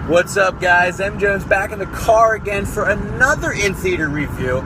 What's up, guys? M. Jones back in the car again for another in-theater review.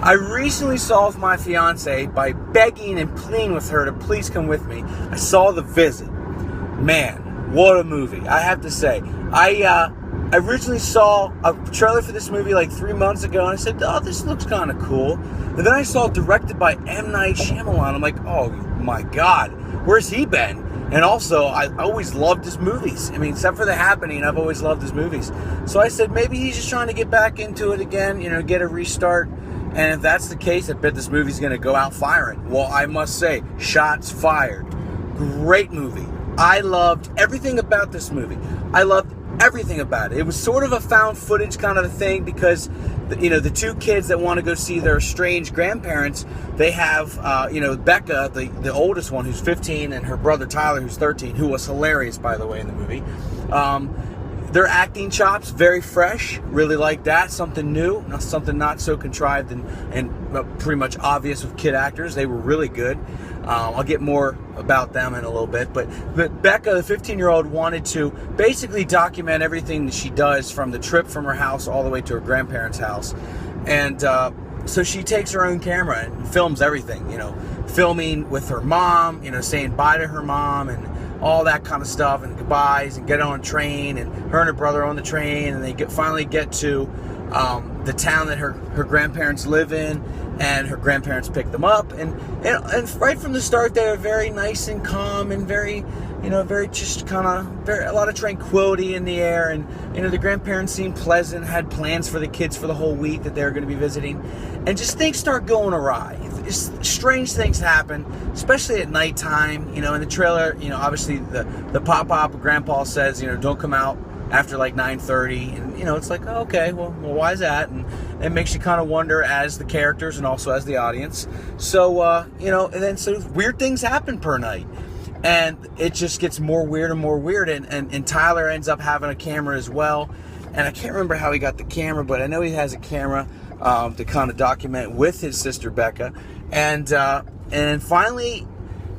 I recently solved my fiance by begging and pleading with her to please come with me. I saw The Visit. Man, what a movie. I have to say. I originally saw a trailer for this movie like 3 months ago, and I said, oh, this looks kind of cool. And then I saw it directed by M. Night Shyamalan. I'm like, oh my God, where's he been? And also, I always loved his movies. I mean, except for The Happening, I've always loved his movies. So I said, maybe he's just trying to get back into it again, get a restart. And if that's the case, I bet this movie's going to go out firing. Well, I must say, shots fired. Great movie. I loved everything about this movie. I loved everything about it. It was sort of a found footage kind of a thing because, the two kids that want to go see their estranged grandparents, they have, Becca, the oldest one, who's 15, and her brother Tyler, who's 13, who was hilarious, by the way, in the movie. Their acting chops, very fresh. Really like that. Something new. Something not so contrived and pretty much obvious with kid actors. They were really good. I'll get more about them in a little bit. But Becca, the 15-year-old, wanted to basically document everything that she does from the trip from her house all the way to her grandparents' house. And so she takes her own camera and films everything, filming with her mom, saying bye to her mom and all that kind of stuff, and goodbyes, and get on a train, and her and her brother on the train, and they finally get to the town that her grandparents live in, and her grandparents pick them up, and right from the start they were very nice and calm and very, very just kind of a lot of tranquility in the air, and the grandparents seemed pleasant, had plans for the kids for the whole week that they were going to be visiting, and just things start going awry. Strange things happen, especially at nighttime. In the trailer, obviously the pop-up grandpa says, don't come out after like 9:30, and it's like, oh, okay, well, why is that? And it makes you kind of wonder as the characters and also as the audience. So and then so weird things happen per night, and it just gets more weird and more weird. And Tyler ends up having a camera as well, and I can't remember how he got the camera, but I know he has a camera to kind of document with his sister Becca, and finally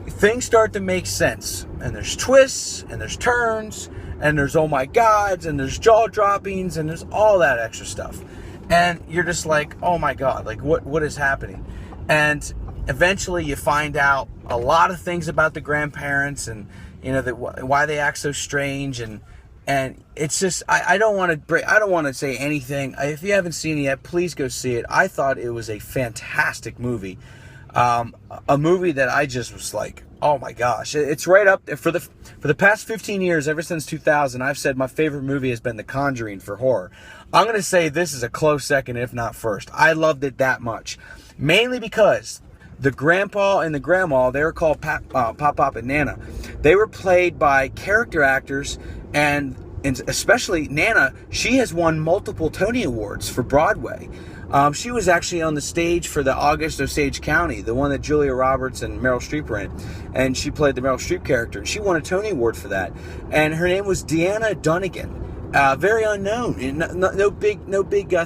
things start to make sense, and there's twists and there's turns and there's oh my gods and there's jaw droppings and there's all that extra stuff, and you're just like, oh my God, like what is happening? And eventually you find out a lot of things about the grandparents, and why they act so strange, and it's just, I don't want to say anything. If you haven't seen it yet, please go see it. I thought it was a fantastic movie. A movie that I just was like, oh my gosh, it's right up there. For the past 15 years, ever since 2000, I've said my favorite movie has been The Conjuring for horror. I'm going to say this is a close second, if not first. I loved it that much. Mainly because the grandpa and the grandma, they were called Pop and Nana. They were played by character actors, and especially Nana, she has won multiple Tony Awards for Broadway. She was actually on the stage for the August Osage County, the one that Julia Roberts and Meryl Streep were in, and she played the Meryl Streep character, and she won a Tony Award for that. And her name was Deanna Dunnigan, very unknown, no big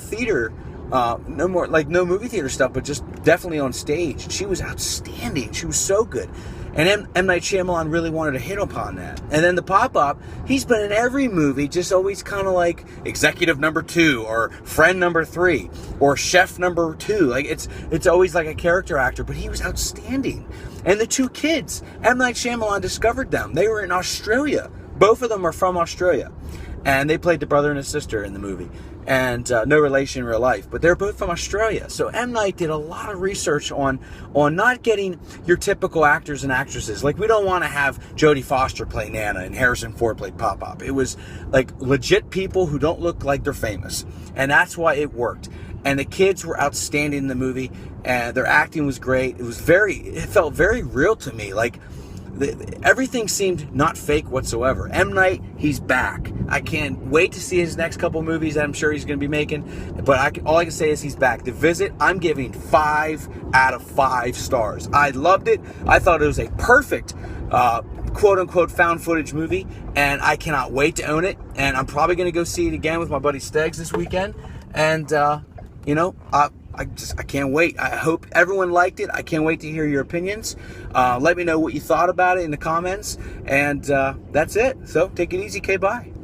theater, no movie theater stuff, but just definitely on stage. She was outstanding. She was so good. And M. Night Shyamalan really wanted to hit upon that. And then the pop-up, he's been in every movie, just always kind of like executive number 2, or friend number 3, or chef number 2. Like it's always like a character actor, but he was outstanding. And the two kids, M. Night Shyamalan discovered them. They were in Australia. Both of them are from Australia. And they played the brother and his sister in the movie. And no relation in real life, but they're both from Australia. So M. Night did a lot of research on not getting your typical actors and actresses. Like, we don't want to have Jodie Foster play Nana and Harrison Ford play Pop-Up. It was like legit people who don't look like they're famous, and that's why it worked. And the kids were outstanding in the movie, and their acting was great. It felt very real to me. Like, everything seemed not fake whatsoever. M. Night, he's back. I can't wait to see his next couple movies that I'm sure he's going to be making. But all I can say is he's back. The Visit, I'm giving 5 out of 5 stars. I loved it. I thought it was a perfect quote-unquote found footage movie, and I cannot wait to own it. And I'm probably going to go see it again with my buddy Stegs this weekend. And, I can't wait. I hope everyone liked it. I can't wait to hear your opinions. Let me know what you thought about it in the comments. And that's it. So take it easy. Okay, bye.